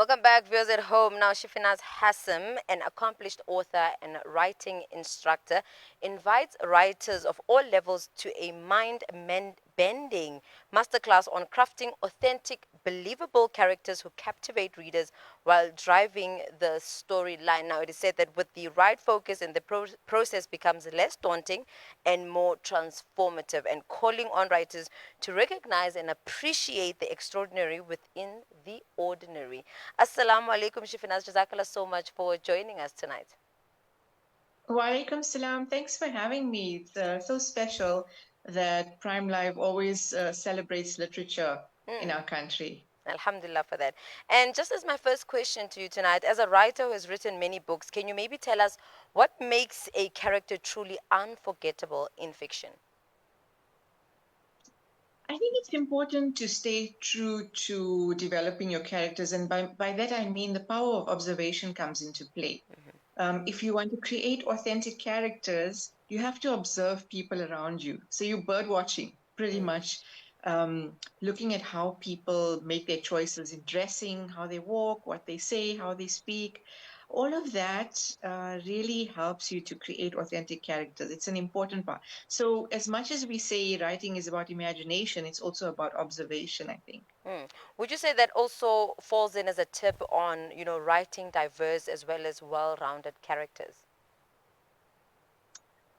Welcome back, viewers at home. Now, Shafinaaz Hassim, an accomplished author and writing instructor, invites writers of all levels to a mind-bending masterclass on crafting authentic, believable characters who captivate readers while driving the storyline. Now, it is said that with the right focus and the process becomes less daunting and more transformative, and calling on writers to recognize and appreciate the extraordinary within the ordinary. Assalamu alaikum, Shafinaaz. Jacana so much for joining us tonight. Walaikum salam. Thanks for having me. It's so special that Prime Live always celebrates literature in our country. Alhamdulillah for that. And just as my first question to you tonight, as a writer who has written many books, can you maybe tell us what makes a character truly unforgettable in fiction? I think it's important to stay true to developing your characters. And by that, I mean the power of observation comes into play. If you want to create authentic characters, you have to observe people around you. So you're bird watching, pretty much, looking at how people make their choices in dressing, how they walk, what they say, how they speak. All of that really helps you to create authentic characters. It's an important part. So, as much as we say writing is about imagination, it's also about observation, I think. Would you say that also falls in as a tip on, writing diverse as well as well-rounded characters?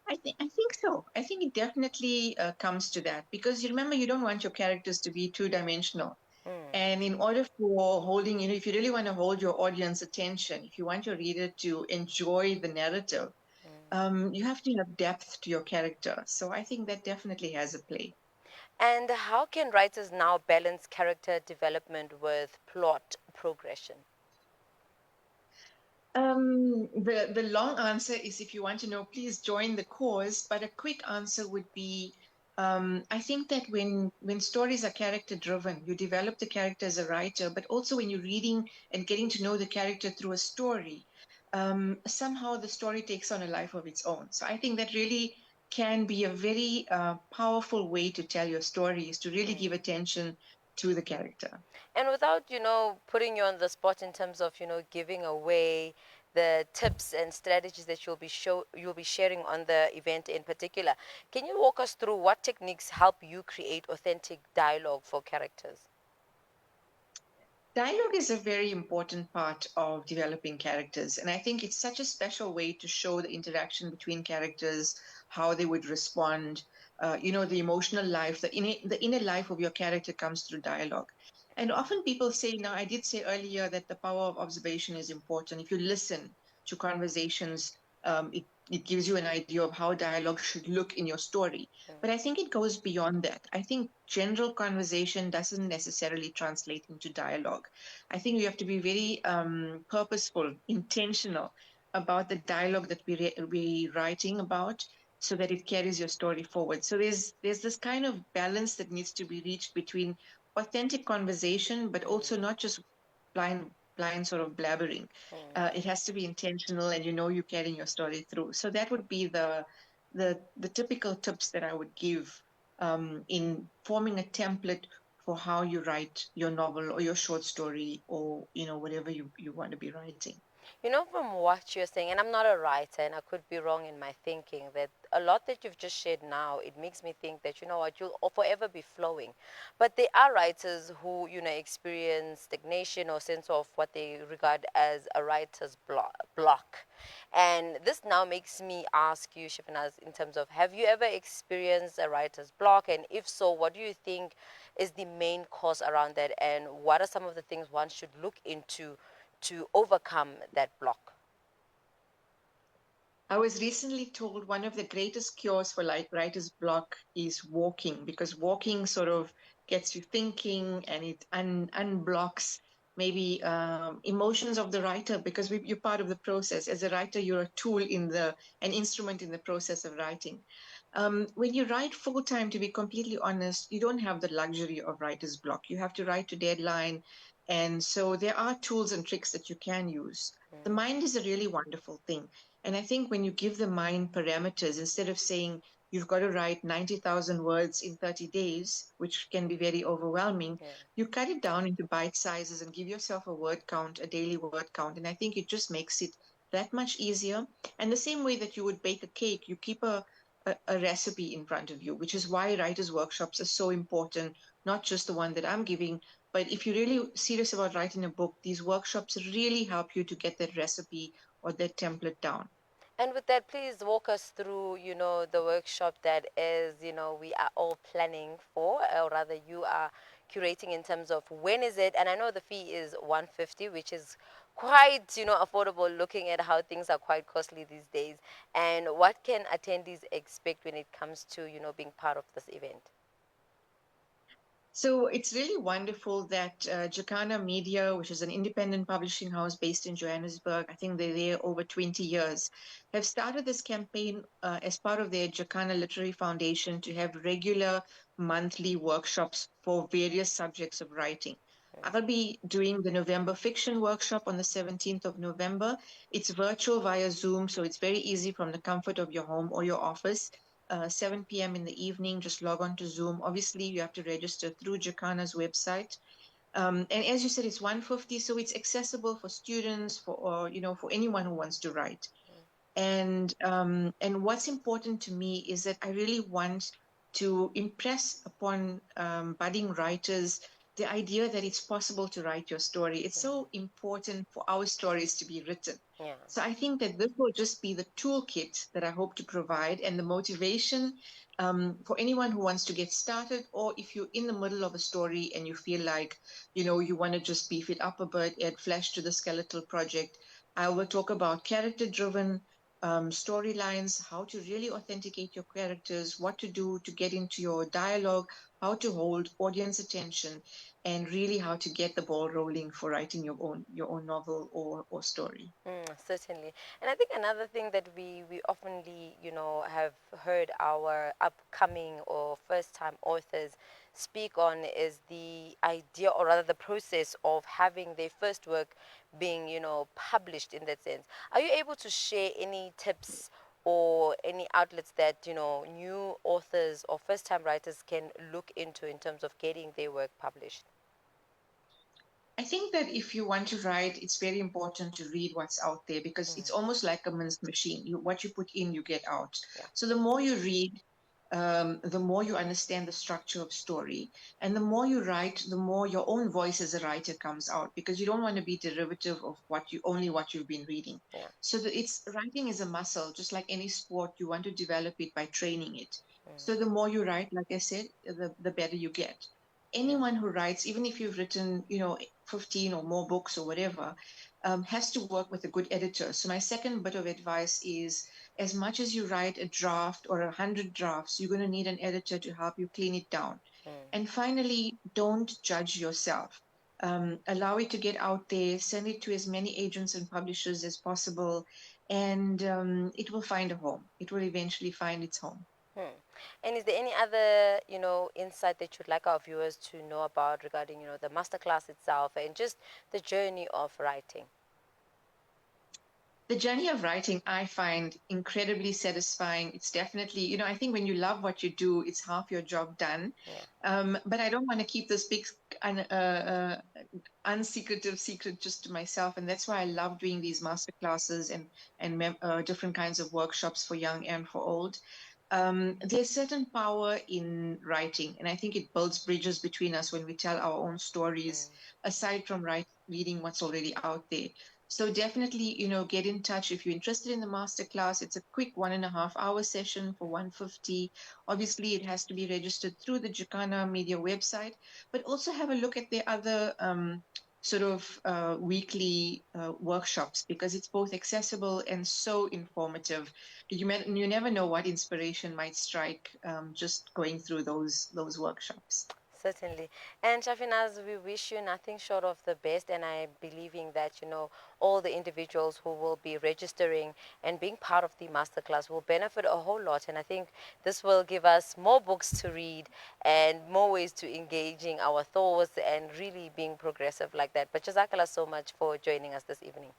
I think so. I think it definitely comes to that because you remember you don't want your characters to be two-dimensional. And in order for holding, if you really want to hold your audience attention, if you want your reader to enjoy the narrative, you have to have depth to your character. So I think that definitely has a play. And how can writers now balance character development with plot progression? The long answer is if you want to know, please join the cause. But a quick answer would be, I think that when stories are character driven, you develop the character as a writer, but also when you're reading and getting to know the character through a story, somehow the story takes on a life of its own. So I think that really can be a very powerful way to tell your story is to really give attention to the character. And without, putting you on the spot in terms of, giving away the tips and strategies that you'll be sharing on the event in particular, can you walk us through what techniques help you create authentic dialogue for characters? Dialogue is a very important part of developing characters. And I think it's such a special way to show the interaction between characters, how they would respond. The emotional life, the inner life of your character comes through dialogue. And often people say, now, I did say earlier that the power of observation is important. If you listen to conversations, it gives you an idea of how dialogue should look in your story. But I think it goes beyond that. I think general conversation doesn't necessarily translate into dialogue. I think we have to be very purposeful, intentional about the dialogue that we writing about so that it carries your story forward. So there's this kind of balance that needs to be reached between authentic conversation, but also not just blind sort of blabbering. It has to be intentional, and you're carrying your story through. So that would be the typical tips that I would give in forming a template for how you write your novel or your short story or whatever you want to be writing. From what you're saying, and I'm not a writer, and I could be wrong in my thinking, that a lot that you've just shared now, it makes me think that, what, you'll forever be flowing. But there are writers who, experience stagnation or sense of what they regard as a writer's block. And this now makes me ask you, Shafinaaz, in terms of, have you ever experienced a writer's block? And if so, what do you think is the main cause around that? And what are some of the things one should look into to overcome that block? I was recently told one of the greatest cures for writer's block is walking, because walking sort of gets you thinking and it unblocks maybe emotions of the writer because you're part of the process. As a writer, you're a tool an instrument in the process of writing. When you write full time, to be completely honest, you don't have the luxury of writer's block. You have to write to deadline. And so there are tools and tricks that you can use. The mind is a really wonderful thing. And I think when you give the mind parameters, instead of saying, you've got to write 90,000 words in 30 days, which can be very overwhelming. Yeah. You cut it down into bite sizes and give yourself a word count, a daily word count. And I think it just makes it that much easier. And the same way that you would bake a cake, you keep a recipe in front of you, which is why writers' workshops are so important, not just the one that I'm giving. But if you're really serious about writing a book, these workshops really help you to get that recipe or that template down. And with that, please walk us through, the workshop that is, we are all planning for, or rather you are curating in terms of when is it? And I know the fee is 150, which is quite, affordable looking at how things are quite costly these days. And what can attendees expect when it comes to, being part of this event? So it's really wonderful that Jacana Media, which is an independent publishing house based in Johannesburg, I think they're there over 20 years, have started this campaign as part of their Jacana Literary Foundation to have regular monthly workshops for various subjects of writing. I'll be doing the November fiction workshop on the 17th of November. It's virtual via Zoom, so it's very easy from the comfort of your home or your office. 7 p.m. in the evening. Just log on to Zoom. Obviously, you have to register through Jacana's website. And as you said, it's 150, so it's accessible for students, for or for anyone who wants to write. And what's important to me is that I really want to impress upon budding writers the idea that it's possible to write your story. It's so important for our stories to be written. Yeah. So I think that this will just be the toolkit that I hope to provide and the motivation for anyone who wants to get started, or if you're in the middle of a story and you feel like, you want to just beef it up a bit, add flesh to the skeletal project. I will talk about character-driven storylines, how to really authenticate your characters, what to do to get into your dialogue, how to hold audience attention, and really how to get the ball rolling for writing your own novel or story. Certainly. And I think another thing that we oftenly, have heard our upcoming or first time authors speak on is the idea, or rather the process of having their first work being, published in that sense. Are you able to share any tips or any outlets that, new authors or first time writers can look into in terms of getting their work published? I think that if you want to write, it's very important to read what's out there because it's Mm, almost like a mince machine. What you put in, you get out. yeah. So the more you read, the more you understand the structure of story. And the more you write, the more your own voice as a writer comes out because you don't want to be derivative of what you've been reading. Yeah. So it's writing is a muscle, just like any sport, you want to develop it by training it. So the more you write, like I said, the better you get. Yeah. Anyone who writes, even if you've written, 15 or more books or whatever, has to work with a good editor. So my second bit of advice is as much as you write a draft or 100 drafts, you're going to need an editor to help you clean it down. Mm. And finally, don't judge yourself. Allow it to get out there, send it to as many agents and publishers as possible, and it will find a home. It will eventually find its home. Hmm. And is there any other, insight that you'd like our viewers to know about regarding, the masterclass itself and just the journey of writing? The journey of writing I find incredibly satisfying. It's definitely, I think when you love what you do, it's half your job done. Yeah. But I don't want to keep this big unsecretive secret just to myself, and that's why I love doing these master classes and different kinds of workshops for young and for old. There's certain power in writing, and I think it builds bridges between us when we tell our own stories, Mm. aside from reading what's already out there. So definitely, get in touch if you're interested in the masterclass. It's a quick 1.5 hour session for 150. Obviously, it has to be registered through the Jacana Media website, but also have a look at the other sort of weekly workshops because it's both accessible and so informative. You never know what inspiration might strike just going through those workshops. Certainly. And Shafinaz, we wish you nothing short of the best. And I'm believing that, all the individuals who will be registering and being part of the masterclass will benefit a whole lot. And I think this will give us more books to read and more ways to engaging our thoughts and really being progressive like that. But Jazakallah so much for joining us this evening.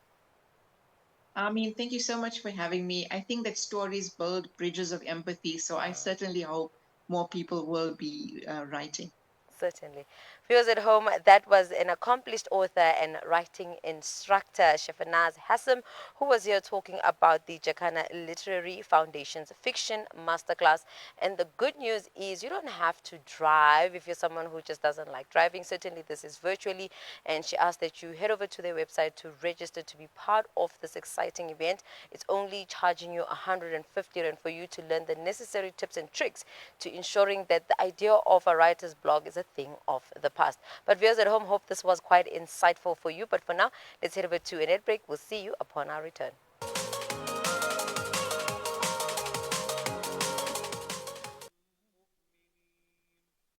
I mean, thank you so much for having me. I think that stories build bridges of empathy, so I certainly hope more people will be writing. Certainly. Viewers at home, that was an accomplished author and writing instructor, Shafinaaz Hassim, who was here talking about the Jacana Literary Foundation's fiction masterclass. And the good news is you don't have to drive if you're someone who just doesn't like driving. Certainly, this is virtually. And she asked that you head over to their website to register to be part of this exciting event. It's only charging you 150 Rand for you to learn the necessary tips and tricks to ensuring that the idea of a writer's blog is a thing of the past. But viewers at home, hope this was quite insightful for you. But for now, let's head over to an ad break. We'll see you upon our return.